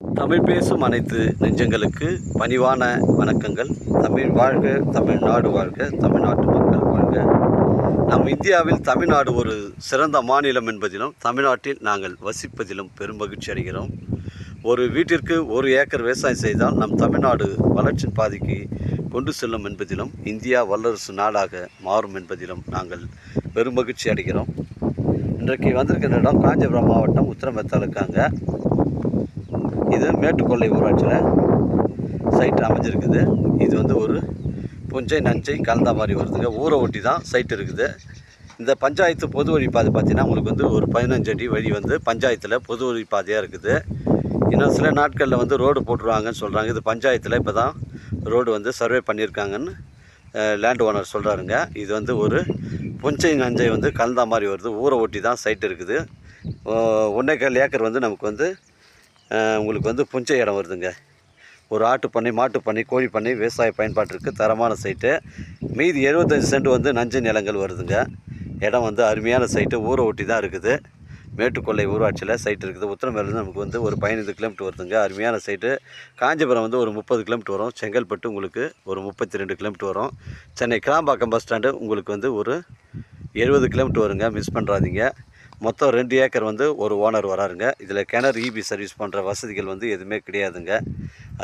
தமிழ் பேசும் அனைத்து நெஞ்சங்களுக்கு பணிவான வணக்கங்கள். தமிழ் வாழ்க, தமிழ்நாடு வாழ்க, தமிழ்நாட்டு மக்கள் வாழ்க. நம் இந்தியாவில் தமிழ்நாடு ஒரு சிறந்த மாநிலம் என்பதிலும் தமிழ்நாட்டில் நாங்கள் வசிப்பதிலும் பெரும் மகிழ்ச்சி அடைகிறோம். ஒரு வீட்டிற்கு 1 ஏக்கர் விவசாயம் செய்தால் நம் தமிழ்நாடு வளர்ச்சியின் பாதைக்கு கொண்டு செல்லும் என்பதிலும் இந்தியா வல்லரசு நாடாக மாறும் என்பதிலும் நாங்கள் பெரும் மகிழ்ச்சி அடைகிறோம். இன்றைக்கு வந்திருக்கிற இடம் காஞ்சிபுரம் மாவட்டம் உத்திரமேத்தாலுக்காங்க. இது மேட்டுக்கொள்ளை ஊராட்சியில் சைட் அமைஞ்சிருக்குது. இது வந்து ஒரு புஞ்சை நஞ்சை கலந்த மாதிரி வருதுங்க. ஊரை ஒட்டி தான் சைட் இருக்குது. இந்த பஞ்சாயத்து பொது வழி பாதை பார்த்தீங்கன்னா உங்களுக்கு வந்து ஒரு 15 அடி வழி வந்து பஞ்சாயத்தில் பொது வழி பாதையாக இருக்குது. இன்னும் சில நாட்களில் வந்து ரோடு போட்டுருவாங்கன்னு சொல்கிறாங்க. இது பஞ்சாயத்தில் இப்போ தான் ரோடு வந்து சர்வே பண்ணியிருக்காங்கன்னு லேண்ட் ஓனர் சொல்கிறாருங்க. இது வந்து ஒரு புஞ்சை நஞ்சை வந்து கலந்த மாதிரி வருது. ஊரை ஒட்டி தான் சைட் இருக்குது. 1.25 ஏக்கர் வந்து நமக்கு வந்து உங்களுக்கு வந்து புஞ்சை இடம் வருதுங்க. ஒரு ஆட்டு பண்ணை, மாட்டு பண்ணை, கோழி பண்ணை, விவசாய பயன்பாட்டிற்கு தரமான சைட்டு. மீதி 75 சென்ட் வந்து நஞ்சை நிலங்கள் வருதுங்க. இடம் வந்து அருமையான சைட்டு. ஊரை ஒட்டி தான் இருக்குது. மேட்டுக்கொள்ளை ஊராட்சியில் சைட் இருக்குது. உத்திரமேலேருந்து நமக்கு வந்து ஒரு 15 கிலோமீட்டர் வருதுங்க. அருமையான சைட்டு. காஞ்சிபுரம் வந்து ஒரு 30 கிலோமீட்டர் வரும். செங்கல்பட்டு உங்களுக்கு ஒரு 32 கிலோமீட்டர் வரும். சென்னை கிளாம்பாக்கம் பஸ் ஸ்டாண்டு உங்களுக்கு வந்து ஒரு 70 கிலோமீட்டர் வருங்க. மிஸ் பண்ணுறாதீங்க. மொத்தம் 2 ஏக்கர் வந்து ஒரு ஓனர் வராருங்க. இதில் கிணறு, இபி சர்வீஸ் போன்ற வசதிகள் வந்து எதுவுமே கிடையாதுங்க.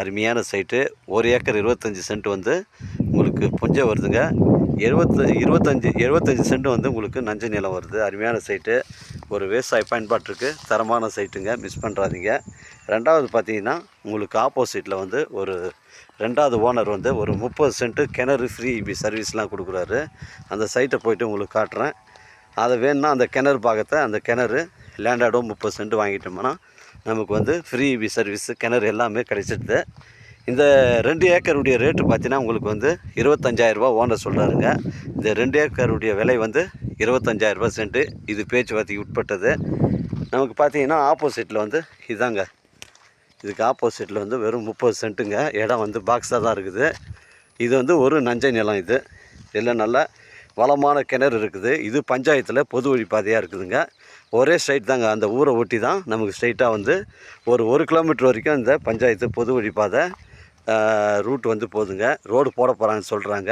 அருமையான சைட்டு. 1 ஏக்கர் 25 சென்ட் வந்து உங்களுக்கு புஞ்சை வருதுங்க. 75 சென்ட் வந்து உங்களுக்கு நஞ்சை நிலம் வருது. அருமையான சைட்டு. ஒரு விவசாய பயன்பாட்டிற்கு தரமான சைட்டுங்க. மிஸ் பண்ணுறாதீங்க. ரெண்டாவது பார்த்தீங்கன்னா உங்களுக்கு ஆப்போசிட்டில் வந்து ஒரு 2வது ஓனர் வந்து ஒரு 30 சென்ட்டு கிணறு ஃப்ரீ இபி சர்வீஸ்லாம் கொடுக்குறாரு. அந்த சைட்டை போய்ட்டு உங்களுக்கு காட்டுறேன். அதை வேணும்னா அந்த கிணறு பாகத்தை, அந்த கிணறு லேண்டாடும் 30 சென்ட் வாங்கிட்டோம்னா நமக்கு வந்து ஃப்ரீ இபி சர்வீஸு கிணறு எல்லாமே கிடைச்சிடுது. இந்த 2 ஏக்கருடைய ரேட்டு பார்த்தீங்கன்னா உங்களுக்கு வந்து 25,000 ரூபா ஓனர் சொல்கிறாருங்க. இந்த 2 ஏக்கருடைய விலை வந்து 25,000 ரூபா சென்ட்டு. இது பேச்சுவார்த்தைக்கு உட்பட்டது. நமக்கு பார்த்தீங்கன்னா ஆப்போசிட்டில் வந்து இதாங்க. இதுக்கு ஆப்போசிட்டில் வந்து வெறும் 30 சென்ட்டுங்க. இடம் வந்து பாக்ஸாக தான் இருக்குது. இது வந்து ஒரு நஞ்சை நிலம். இது இதில் நல்ல வளமான கிணறு இருக்குது. இது பஞ்சாயத்தில் பொது வழி பாதையாக இருக்குதுங்க. ஒரே ஸ்ட்ரைட் தாங்க. அந்த ஊரை ஒட்டி தான் நமக்கு ஸ்ட்ரைட்டாக வந்து ஒரு 1 கிலோமீட்டர் வரைக்கும் இந்த பஞ்சாயத்து பொது வழி பாதை ரூட் வந்து போகுதுங்க. ரோடு போட போகிறாங்கன்னு சொல்கிறாங்க.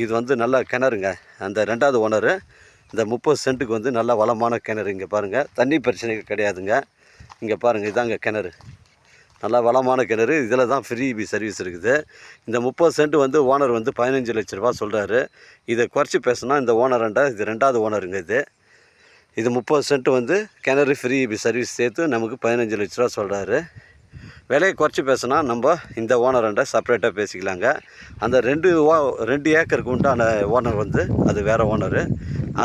இது வந்து நல்ல கிணறுங்க. அந்த 2வது ஓனரு இந்த 30 சென்ட்டுக்கு வந்து நல்ல வளமான கிணறு. இங்கே பாருங்கள், தண்ணி பிரச்சனை கிடையாதுங்க. இங்கே பாருங்கள், இதாங்க கிணறு. நல்லா வளமான கிணறு. இதில் தான் ஃப்ரீ இபி சர்வீஸ் இருக்குது. இந்த 30 சென்ட் வந்து ஓனர் வந்து 15 லட்ச ரூபா சொல்கிறாரு. இதை குறைச்சி பேசுனா இந்த ஓனராண்ட இது 2வது ஓனருங்க. இது 30 சென்ட் வந்து கிணறு ஃப்ரீ இபி சர்வீஸ் சேர்த்து நமக்கு 15 லட்ச ரூபா சொல்கிறாரு. விலையை குறைச்சி பேசுனா நம்ம இந்த ஓனராண்ட செப்பரேட்டாக பேசிக்கலாங்க. அந்த 2 ஏக்கருக்கு உண்டான ஓனர் வந்து அது வேறு ஓனரு.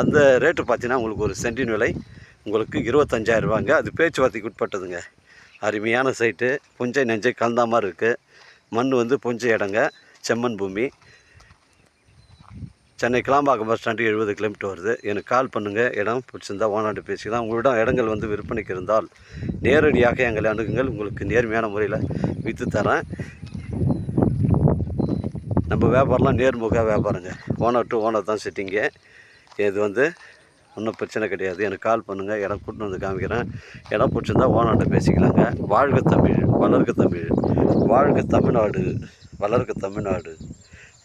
அந்த ரேட்டு பார்த்தீங்கன்னா உங்களுக்கு ஒரு சென்டின் விலை உங்களுக்கு 25,000 ரூபாங்க. அது பேச்சுவார்த்தைக்கு உட்பட்டதுங்க. அருமையான சைட்டு. புஞ்சை நஞ்சை கலந்த மாதிரி இருக்குது. மண் வந்து புஞ்சை இடங்க. செம்மண் பூமி. Chennai Kilambakkam bus stand 70 kilometre வருது. எனக்கு கால் பண்ணுங்கள். இடம் பிடிச்சிருந்தா ஓனாண்டு பேசிக்கலாம். உங்களிடம் இடங்கள் வந்து விற்பனைக்கு இருந்தால் நேரடியாக எங்களை அணுகுங்கள். உங்களுக்கு நேர்மையான முறையில் விற்று தரேன். நம்ம வியாபாரம்லாம் நேர்முக வியாபாரங்க. ஓனர் டு ஓனர் தான் செட்டிங்கு. இது வந்து ஒன்றும் பிரச்சனை கிடையாது. எனக்கு கால் பண்ணுங்கள். இடம் கூட்டின்னு வந்து காமிக்கிறேன். இடம் பிடிச்சிருந்தா ஓனாண்ட பேசிக்கலாங்க. வாழ்க தமிழ், வளர்க தமிழ். வாழ்க தமிழ்நாடு, வளர்க தமிழ்நாடு.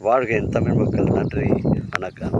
வாழ்க என் தமிழ் மக்கள். நன்றி, வணக்கம்.